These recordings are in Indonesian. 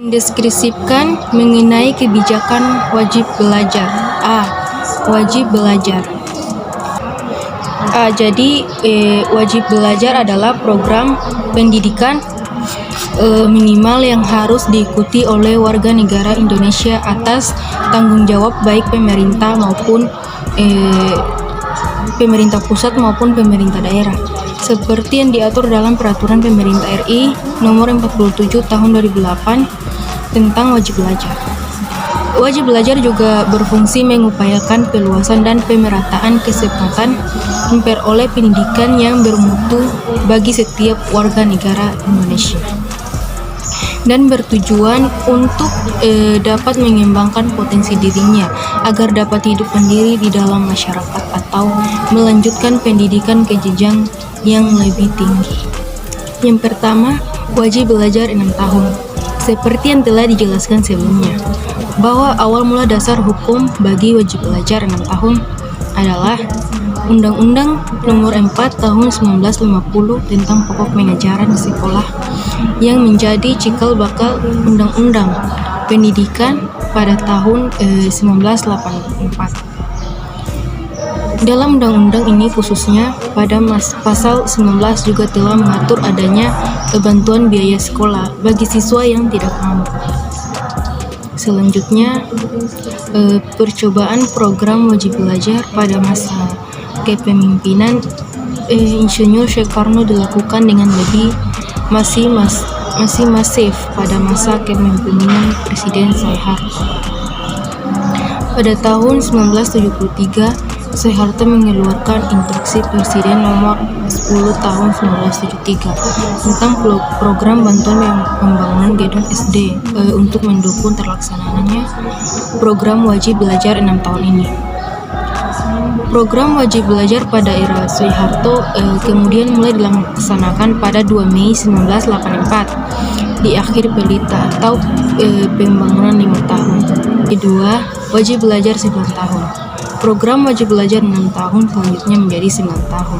Mendeskripsikan mengenai kebijakan wajib belajar. A. Wajib belajar. Jadi wajib belajar adalah program pendidikan minimal yang harus diikuti oleh warga negara Indonesia atas tanggung jawab baik pemerintah maupun pemerintah pusat maupun pemerintah daerah, seperti yang diatur dalam Peraturan Pemerintah RI Nomor 47 Tahun 2008 tentang wajib belajar. Wajib belajar juga berfungsi mengupayakan peluasan dan pemerataan kesempatan memperoleh pendidikan yang bermutu bagi setiap warga negara Indonesia, dan bertujuan untuk dapat mengembangkan potensi dirinya agar dapat hidup mandiri di dalam masyarakat atau melanjutkan pendidikan ke jenjang yang lebih tinggi. Yang pertama, wajib belajar 6 tahun. Seperti yang telah dijelaskan sebelumnya, bahwa awal mula dasar hukum bagi wajib belajar 6 tahun adalah Undang-Undang Nomor 4 Tahun 1950 tentang pokok pengajaran di sekolah yang menjadi cikal bakal Undang-Undang Pendidikan pada tahun 1984. Dalam undang-undang ini khususnya pada pasal 19 juga telah mengatur adanya bantuan biaya sekolah bagi siswa yang tidak mampu. Selanjutnya, percobaan program wajib belajar pada masa kepemimpinan Insinyur Soekarno dilakukan dengan masih masif pada masa kepemimpinan Presiden Soeharto. Pada tahun 1973, Soeharto mengeluarkan Instruksi Presiden Nomor 10 Tahun 1973 tentang program bantuan pembangunan gedung SD untuk mendukung terlaksananya program wajib belajar 6 tahun ini. Program wajib belajar pada era Soeharto kemudian mulai dilaksanakan pada 2 Mei 1984 di akhir pelita atau pembangunan 5 tahun. Kedua, wajib belajar 9 tahun. Program wajib belajar 6 tahun selanjutnya menjadi 9 tahun.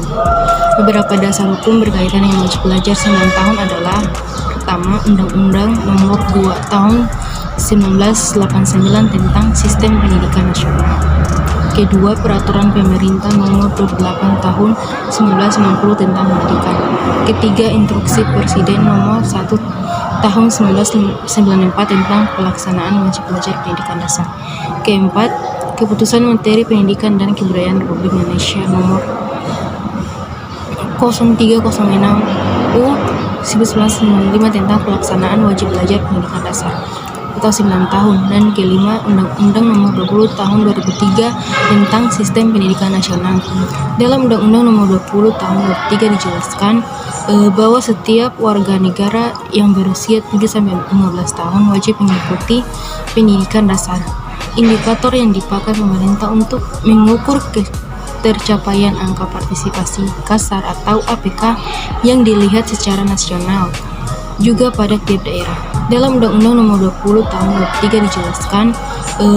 Beberapa dasar hukum berkaitan dengan wajib belajar 9 tahun adalah: pertama, Undang-Undang Nomor 2 Tahun 1989 tentang Sistem Pendidikan Nasional. Kedua, Peraturan Pemerintah Nomor 28 Tahun 1990 tentang pendidikan. Ketiga, Instruksi Presiden Nomor 1 Tahun 1994 tentang pelaksanaan wajib belajar pendidikan dasar. Keempat, Keputusan Menteri Pendidikan dan Kebudayaan Republik Indonesia Nomor 0306 U 1995 tentang pelaksanaan wajib belajar pendidikan dasar atau 9 tahun. Dan kelima, Undang-Undang Nomor 20 Tahun 2003 tentang Sistem Pendidikan Nasional. Dalam Undang-Undang Nomor 20 Tahun 2003 dijelaskan bahwa setiap warga negara yang berusia 7-15 tahun wajib mengikuti pendidikan dasar. Indikator yang dipakai pemerintah untuk mengukur tercapaian angka partisipasi kasar atau APK yang dilihat secara nasional juga pada tiap daerah. Dalam Undang-Undang Nomor 20 Tahun 2003 dijelaskan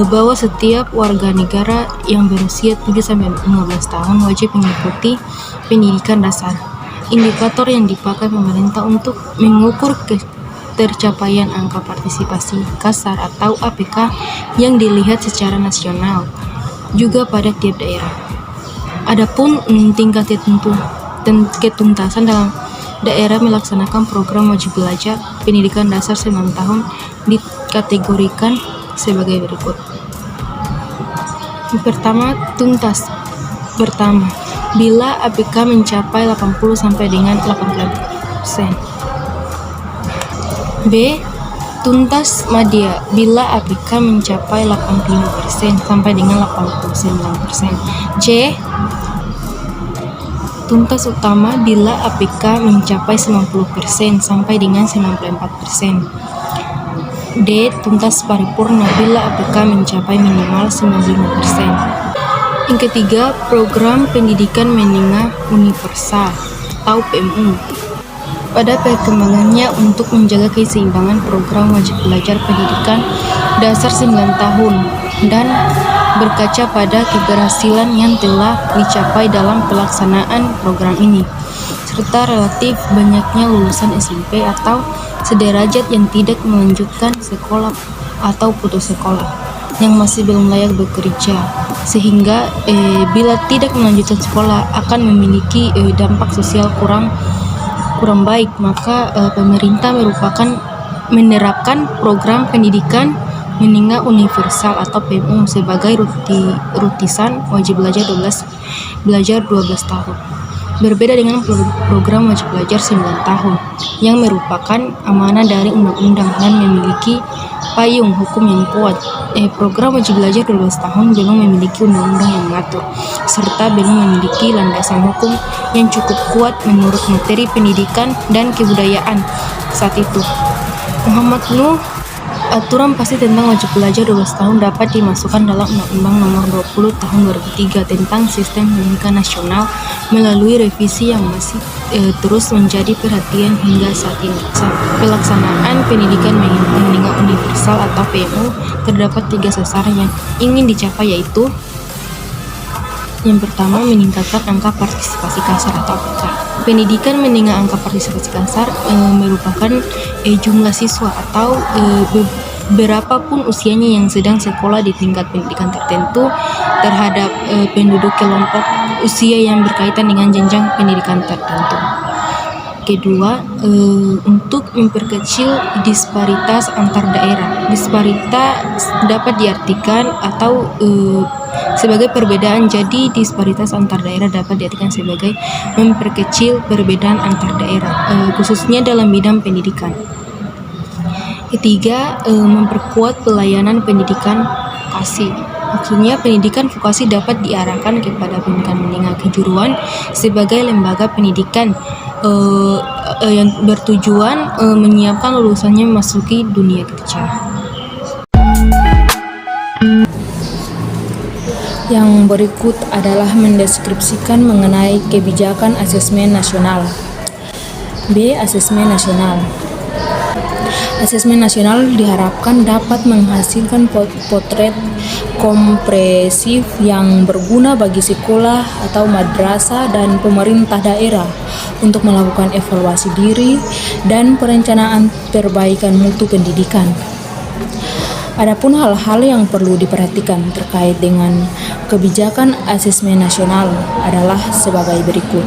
bahwa setiap warga negara yang berusia 7-15 tahun wajib mengikuti pendidikan dasar. Indikator yang dipakai pemerintah untuk mengukur tercapaian angka partisipasi kasar atau APK yang dilihat secara nasional juga pada tiap daerah. Adapun tingkat ketuntasan dalam daerah melaksanakan program wajib belajar pendidikan dasar 9 tahun dikategorikan sebagai berikut. Pertama, tuntas. Pertama, bila APK mencapai 80 sampai dengan 80%. B. Tuntas madya bila APK mencapai 85% sampai dengan 89%. C. Tuntas utama bila APK mencapai 90% sampai dengan 94%. D. Tuntas paripurna bila APK mencapai minimal 95%. Yang ketiga, program pendidikan menengah universal atau PMU. Pada perkembangannya untuk menjaga keseimbangan program wajib belajar pendidikan dasar 9 tahun dan berkaca pada keberhasilan yang telah dicapai dalam pelaksanaan program ini, serta relatif banyaknya lulusan SMP atau sederajat yang tidak melanjutkan sekolah atau putus sekolah yang masih belum layak bekerja, sehingga bila tidak melanjutkan sekolah akan memiliki dampak sosial kurang baik. Maka pemerintah menerapkan program pendidikan menengah universal atau PMU sebagai rutisan wajib belajar 12 tahun. Berbeda dengan program wajib belajar 9 tahun yang merupakan amanah dari undang-undang dan memiliki payung hukum yang kuat. Program wajib belajar 12 tahun belum memiliki undang-undang yang mengatur, serta belum memiliki landasan hukum yang cukup kuat menurut materi pendidikan dan kebudayaan saat itu. Muhammad Nuh, aturan pasti tentang wajib belajar 12 tahun dapat dimasukkan dalam Undang-Undang Nomor 20 Tahun 2003 tentang Sistem Pendidikan Nasional melalui revisi yang masih terus menjadi perhatian hingga saat ini. Pelaksanaan pendidikan menengah universal atau PMU terdapat 3 sasaran yang ingin dicapai, yaitu yang pertama, meningkatkan angka partisipasi kasar atau APK. Pendidikan menengah angka partisipasi kasar merupakan jumlah siswa atau berapapun usianya yang sedang sekolah di tingkat pendidikan tertentu terhadap penduduk kelompok usia yang berkaitan dengan jenjang pendidikan tertentu. Kedua, untuk memperkecil disparitas antar daerah. Disparitas dapat diartikan atau sebagai perbedaan, jadi disparitas antar daerah dapat diartikan sebagai memperkecil perbedaan antar daerah, khususnya dalam bidang pendidikan. Ketiga, memperkuat pelayanan pendidikan vokasi. Maksudnya pendidikan vokasi dapat diarahkan kepada pendidikan menengah kejuruan sebagai lembaga pendidikan yang bertujuan menyiapkan lulusannya memasuki dunia kerja. Yang berikut adalah mendeskripsikan mengenai kebijakan asesmen nasional. B. Asesmen nasional. Asesmen nasional diharapkan dapat menghasilkan potret komprehensif yang berguna bagi sekolah atau madrasah dan pemerintah daerah untuk melakukan evaluasi diri dan perencanaan perbaikan mutu pendidikan. Adapun hal-hal yang perlu diperhatikan terkait dengan kebijakan asesmen nasional adalah sebagai berikut.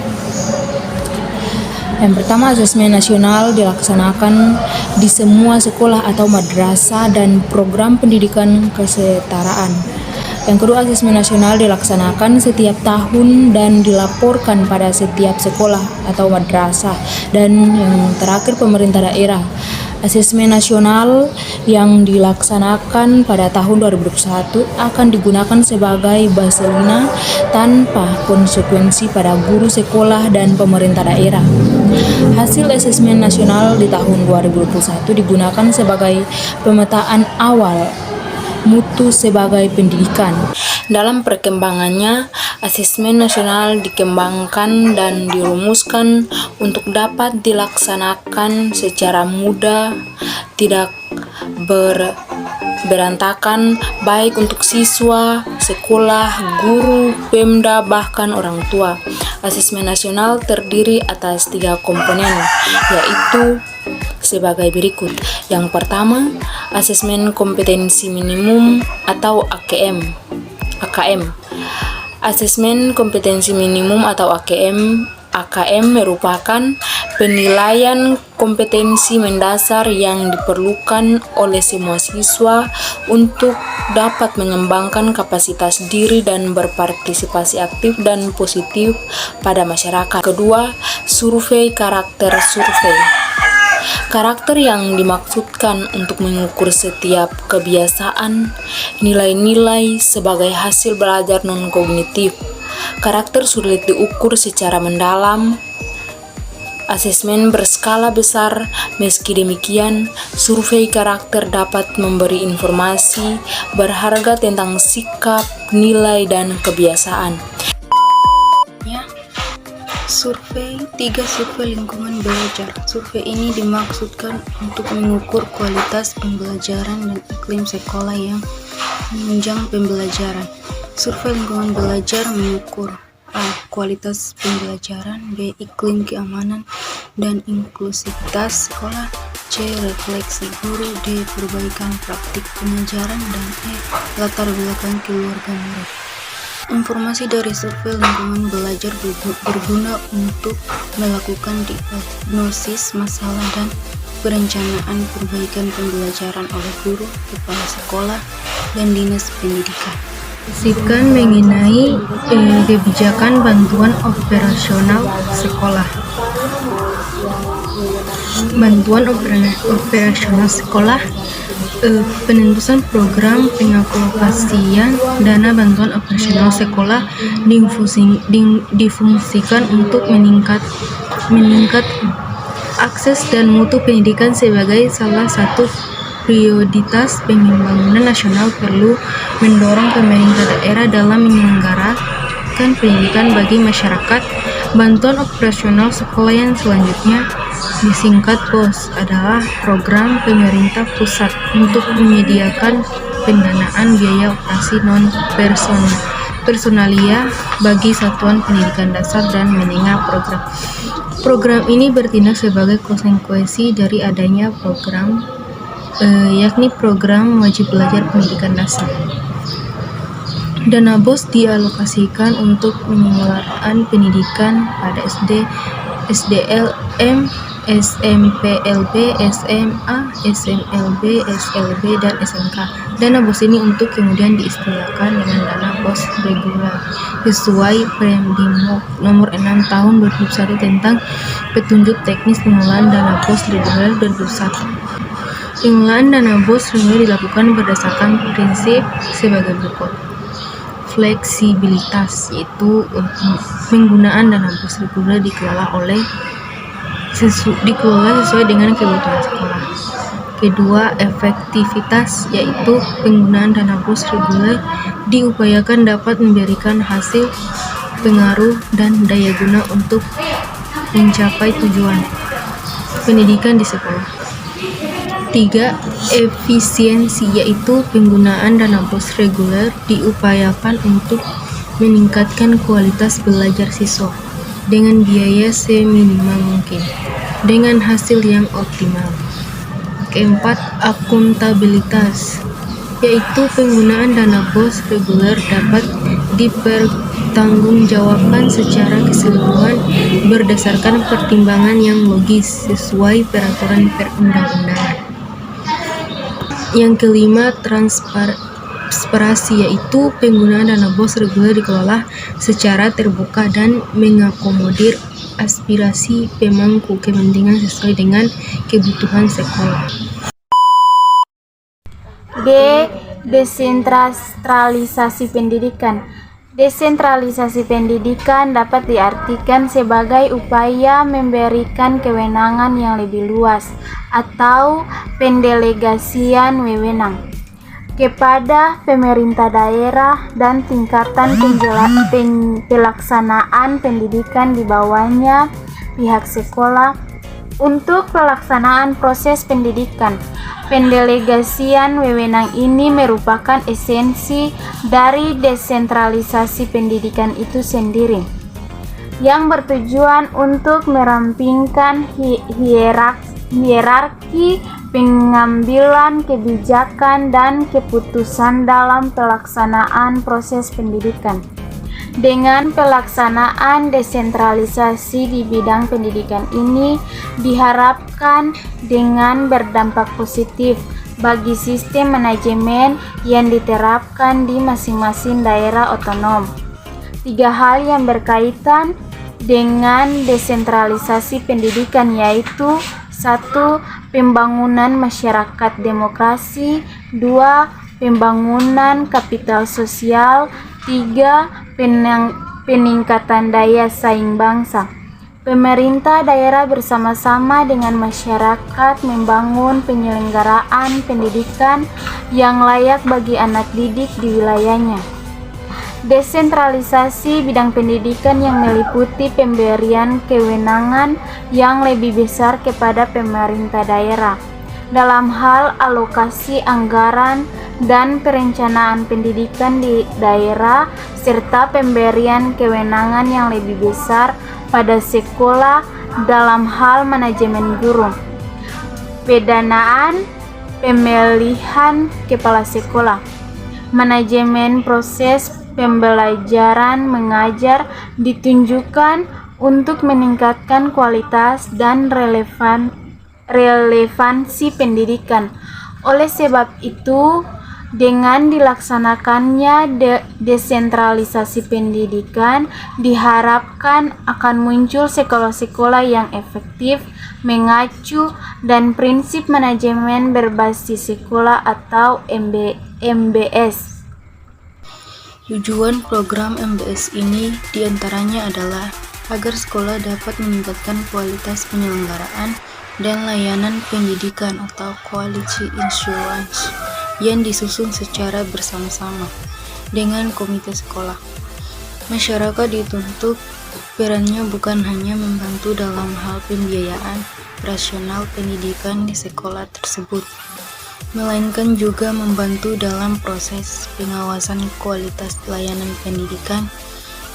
Yang pertama, asesmen nasional dilaksanakan di semua sekolah atau madrasah dan program pendidikan kesetaraan. Yang kedua, asesmen nasional dilaksanakan setiap tahun dan dilaporkan pada setiap sekolah atau madrasah. Dan yang terakhir, pemerintah daerah. Asesmen nasional yang dilaksanakan pada tahun 2021 akan digunakan sebagai baselina tanpa konsekuensi pada guru sekolah dan pemerintah daerah. Hasil asesmen nasional di tahun 2021 digunakan sebagai pemetaan awal mutu sebagai pendidikan. Dalam perkembangannya, asesmen nasional dikembangkan dan dirumuskan untuk dapat dilaksanakan secara mudah, tidak berantakan, baik untuk siswa, sekolah, guru, Pemda, bahkan orang tua. Asesmen nasional terdiri atas 3 komponen, yaitu sebagai berikut. Yang pertama, asesmen kompetensi minimum atau AKM. Asesmen kompetensi minimum atau AKM merupakan penilaian kompetensi mendasar yang diperlukan oleh semua siswa untuk dapat mengembangkan kapasitas diri dan berpartisipasi aktif dan positif pada masyarakat. Kedua, survei karakter. Karakter yang dimaksudkan untuk mengukur setiap kebiasaan, nilai-nilai sebagai hasil belajar non-kognitif. Karakter sulit diukur secara mendalam. Asesmen berskala besar. Meski demikian, survei karakter dapat memberi informasi berharga tentang sikap, nilai, dan kebiasaan. Survei 3. Survei lingkungan belajar. Survei ini dimaksudkan untuk mengukur kualitas pembelajaran dan iklim sekolah yang menunjang pembelajaran. Survei lingkungan belajar mengukur A. Kualitas pembelajaran, B. Iklim keamanan dan inklusivitas sekolah, C. C. Refleksi guru. D. Perbaikan praktik pengajaran. Dan E. Latar belakang keluarga murid. Informasi dari survei lingkungan belajar berguna untuk melakukan diagnosis masalah dan perencanaan perbaikan pembelajaran oleh guru, kepala sekolah, dan dinas pendidikan. Diskusikan mengenai kebijakan bantuan operasional sekolah. Bantuan operasional sekolah, penentusan program pengalokasian dana bantuan operasional sekolah difungsikan untuk meningkat akses dan mutu pendidikan sebagai salah satu prioritas pembangunan nasional. Perlu mendorong pemerintah daerah dalam menyelenggarakan pendidikan bagi masyarakat. Bantuan operasional sekolah yang selanjutnya disingkat BOS adalah program pemerintah pusat untuk menyediakan pendanaan biaya operasi non-personalia bagi satuan pendidikan dasar dan menengah. Program ini bertindak sebagai konsekuensi dari adanya program yakni program wajib belajar pendidikan dasar. Dana BOS dialokasikan untuk penyelenggaraan pendidikan pada SD, SDLM, SMPLB, SMA, SMLB, SLB, dan SMK. Dana BOS ini untuk kemudian diistilahkan dengan dana BOS reguler sesuai Permendikbud nomor 6 tahun 2021 tentang petunjuk teknis pengelolaan dana BOS reguler 2021. Pengelolaan dana BOS reguler dilakukan berdasarkan prinsip sebagai berikut. Fleksibilitas, yaitu penggunaan dana BOS reguler dikelola sesuai dengan kebutuhan sekolah. Kedua, efektivitas, yaitu penggunaan dana BOS reguler diupayakan dapat memberikan hasil, pengaruh, dan daya guna untuk mencapai tujuan pendidikan di sekolah. 3. Efisiensi, yaitu penggunaan dana BOS reguler diupayakan untuk meningkatkan kualitas belajar siswa dengan biaya seminimal mungkin, dengan hasil yang optimal. Keempat, akuntabilitas, yaitu penggunaan dana BOS reguler dapat dipertanggungjawabkan secara keseluruhan berdasarkan pertimbangan yang logis sesuai peraturan perundang-undangan. Yang kelima, transparansi, yaitu penggunaan dana BOS reguler dikelola secara terbuka dan mengakomodir aspirasi pemangku kepentingan sesuai dengan kebutuhan sekolah. D. Desentralisasi pendidikan. Desentralisasi pendidikan dapat diartikan sebagai upaya memberikan kewenangan yang lebih luas atau pendelegasian wewenang kepada pemerintah daerah dan tingkatan pelaksanaan pendidikan di bawahnya pihak sekolah untuk pelaksanaan proses pendidikan. Pendelegasian wewenang ini merupakan esensi dari desentralisasi pendidikan itu sendiri, yang bertujuan untuk merampingkan hierarki pengambilan kebijakan dan keputusan dalam pelaksanaan proses pendidikan. Dengan pelaksanaan desentralisasi di bidang pendidikan ini diharapkan dengan berdampak positif bagi sistem manajemen yang diterapkan di masing-masing daerah otonom. 3 hal yang berkaitan dengan desentralisasi pendidikan yaitu 1. Pembangunan masyarakat demokrasi. 2. Pembangunan kapital sosial. 3. Peningkatan daya saing bangsa. Pemerintah daerah bersama-sama dengan masyarakat membangun penyelenggaraan pendidikan yang layak bagi anak didik di wilayahnya. Desentralisasi bidang pendidikan yang meliputi pemberian kewenangan yang lebih besar kepada pemerintah daerah dalam hal alokasi anggaran dan perencanaan pendidikan di daerah, serta pemberian kewenangan yang lebih besar pada sekolah dalam hal manajemen guru. Pendanaan pemilihan kepala sekolah, manajemen proses pembelajaran mengajar ditunjukkan untuk meningkatkan kualitas dan relevansi pendidikan. Oleh sebab itu, dengan dilaksanakannya desentralisasi pendidikan, diharapkan akan muncul sekolah-sekolah yang efektif, mengacu, dan prinsip manajemen berbasis sekolah atau MBS. Tujuan program MBS ini diantaranya adalah agar sekolah dapat meningkatkan kualitas penyelenggaraan dan layanan pendidikan atau quality assurance yang disusun secara bersama-sama dengan komite sekolah. Masyarakat dituntut perannya bukan hanya membantu dalam hal pembiayaan operasional pendidikan di sekolah tersebut, melainkan juga membantu dalam proses pengawasan kualitas pelayanan pendidikan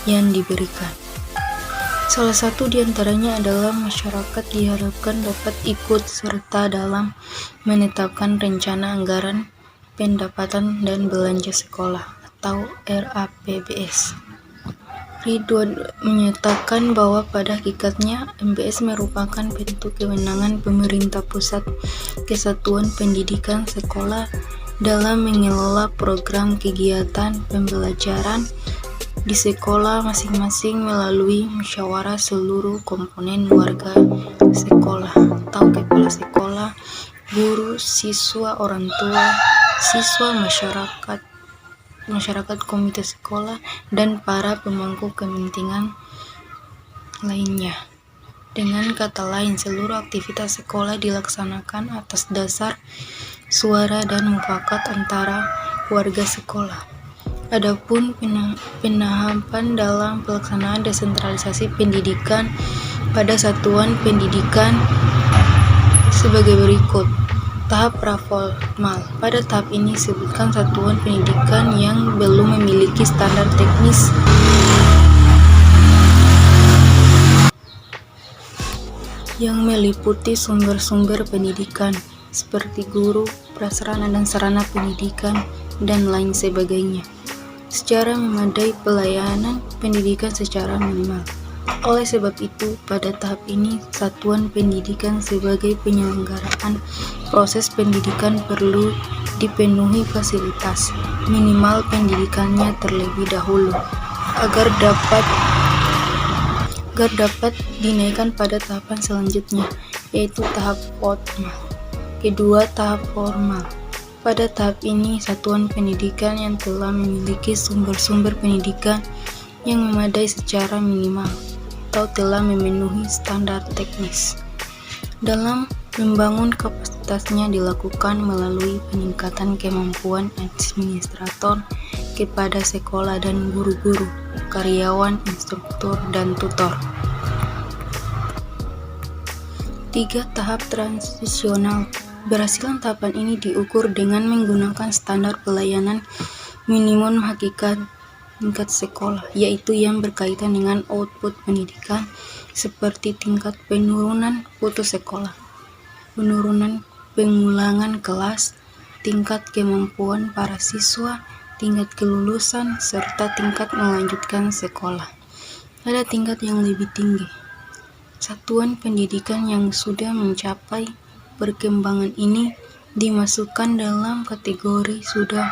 yang diberikan. Salah satu di antaranya adalah masyarakat diharapkan dapat ikut serta dalam menetapkan rencana anggaran pendapatan dan belanja sekolah atau RAPBS. Ridwan menyatakan bahwa pada hakikatnya MBS merupakan bentuk kewenangan pemerintah pusat kesatuan pendidikan sekolah dalam mengelola program kegiatan pembelajaran di sekolah masing-masing melalui musyawarah seluruh komponen warga sekolah atau kepala sekolah, guru, siswa, orang tua, siswa, masyarakat, komite sekolah, dan para pemangku kepentingan lainnya. Dengan kata lain, seluruh aktivitas sekolah dilaksanakan atas dasar suara dan mufakat antara warga sekolah. Adapun penahapan dalam pelaksanaan desentralisasi pendidikan pada satuan pendidikan sebagai berikut. Tahap praformal. Pada tahap ini disebutkan satuan pendidikan yang belum memiliki standar teknis yang meliputi sumber-sumber pendidikan seperti guru, prasarana dan sarana pendidikan, dan lain sebagainya, secara memadai pelayanan pendidikan secara minimal. Oleh sebab itu, pada tahap ini, satuan pendidikan sebagai penyelenggaraan proses pendidikan perlu dipenuhi fasilitas minimal pendidikannya terlebih dahulu agar dapat dinaikkan pada tahapan selanjutnya, yaitu tahap formal. Kedua, tahap formal. Pada tahap ini, satuan pendidikan yang telah memiliki sumber-sumber pendidikan yang memadai secara minimal atau telah memenuhi standar teknis dalam membangun kapasitasnya dilakukan melalui peningkatan kemampuan administrator kepada sekolah dan guru-guru, karyawan, instruktur, dan tutor. 3. Tahap transisional. Berhasilan tahapan ini diukur dengan menggunakan standar pelayanan minimum hakikat tingkat sekolah, yaitu yang berkaitan dengan output pendidikan seperti tingkat penurunan putus sekolah, penurunan pengulangan kelas, tingkat kemampuan para siswa, tingkat kelulusan, serta tingkat melanjutkan sekolah. Pada tingkat yang lebih tinggi, satuan pendidikan yang sudah mencapai perkembangan ini dimasukkan dalam kategori sudah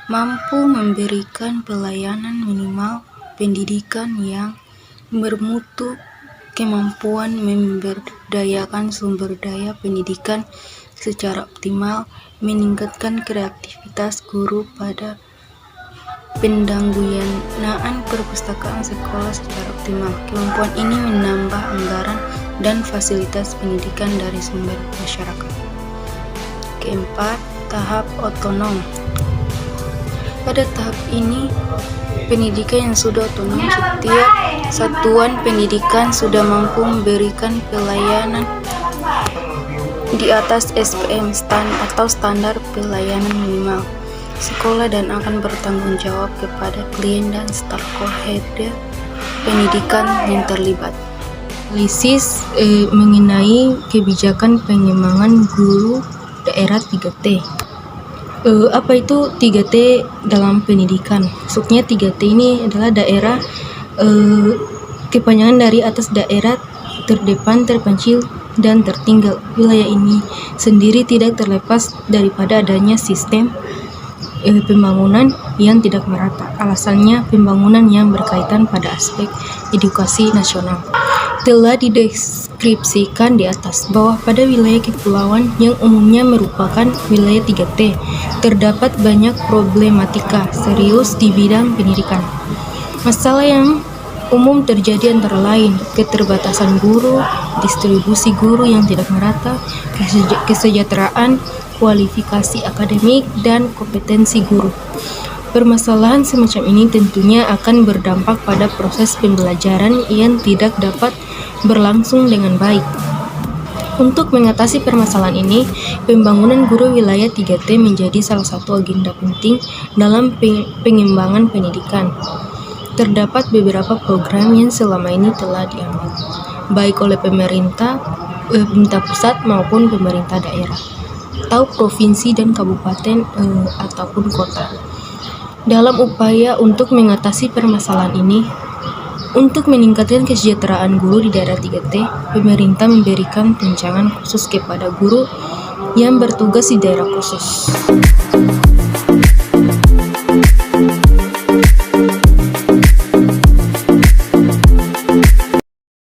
mampu memberikan pelayanan minimal pendidikan yang bermutu, kemampuan memberdayakan sumber daya pendidikan secara optimal, meningkatkan kreativitas guru pada pendangguyanaan perpustakaan sekolah secara optimal. Kemampuan ini menambah anggaran dan fasilitas pendidikan dari sumber masyarakat. Keempat, tahap otonom. Pada tahap ini, pendidikan yang sudah otonom, setiap satuan pendidikan sudah mampu memberikan pelayanan di atas SPM atau standar pelayanan minimal sekolah dan akan bertanggung jawab kepada klien dan stakeholder pendidikan yang terlibat. Analisis mengenai kebijakan pengembangan guru daerah 3T. Apa itu 3T dalam pendidikan? Maksudnya 3T ini adalah daerah kepanjangan dari atas daerah terdepan, terpencil, dan tertinggal. Wilayah ini sendiri tidak terlepas daripada adanya sistem pembangunan yang tidak merata. Alasannya pembangunan yang berkaitan pada aspek edukasi nasional. Telah dideskripsikan di atas bahwa pada wilayah kepulauan yang umumnya merupakan wilayah 3T, terdapat banyak problematika serius di bidang pendidikan. Masalah yang umum terjadi antara lain keterbatasan guru, distribusi guru yang tidak merata, kesejahteraan, kualifikasi akademik, dan kompetensi guru. Permasalahan semacam ini tentunya akan berdampak pada proses pembelajaran yang tidak dapat berlangsung dengan baik. Untuk mengatasi permasalahan ini, pembangunan guru wilayah 3T menjadi salah satu agenda penting dalam pengembangan pendidikan. Terdapat beberapa program yang selama ini telah diambil, baik oleh pemerintah pusat maupun pemerintah daerah, atau provinsi dan kabupaten ataupun kota. Dalam upaya untuk mengatasi permasalahan ini, untuk meningkatkan kesejahteraan guru di daerah 3T, pemerintah memberikan tunjangan khusus kepada guru yang bertugas di daerah khusus.